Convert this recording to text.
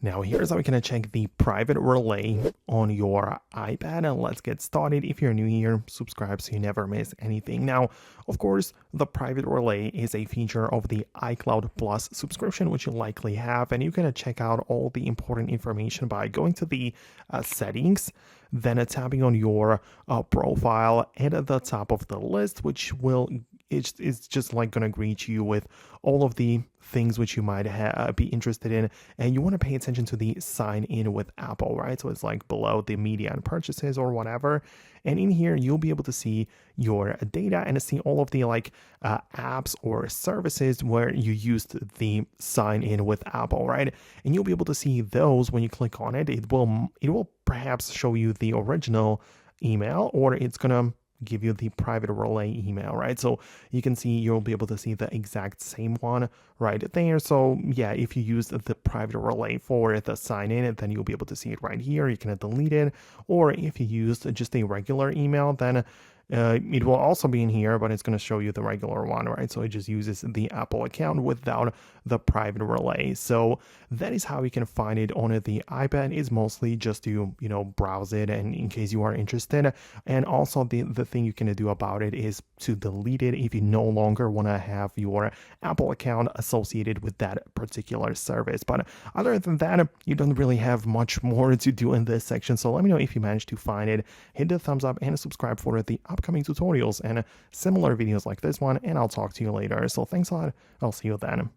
Now here's how we can check the private relay on your iPad, and let's get started. If you're new here, subscribe so you never miss anything. Now, of course, the private relay is a feature of the iCloud Plus subscription, which you likely have, and you can check out all the important information by going to the settings, then tapping on your profile, and at the top of the list, which will it's just like gonna greet you with all of the things which you might be interested in, and you want to pay attention to the sign in with Apple, right? So it's like below the media and purchases or whatever, and in here you'll be able to see your data and see all of the apps or services where you used the sign in with Apple, right? And you'll be able to see those when you click on it. It will perhaps show you the original email, or it's gonna give you the private relay email, right? So you can see, you'll be able to see the exact same one right there. So yeah, if you use the private relay for the sign in, then you'll be able to see it right here. You can delete it, or if you used just a regular email, then it will also be in here, but it's going to show you the regular one, right? So it just uses the Apple account without the private relay. So that is how you can find it on the iPad. Is mostly just to, browse it, and in case you are interested. And also the thing you can do about it is to delete it if you no longer want to have your Apple account associated with that particular service. But other than that, you don't really have much more to do in this section. So let me know if you managed to find it. Hit the thumbs up and subscribe for the upcoming tutorials and similar videos like this one, and I'll talk to you later. So thanks a lot. I'll see you then.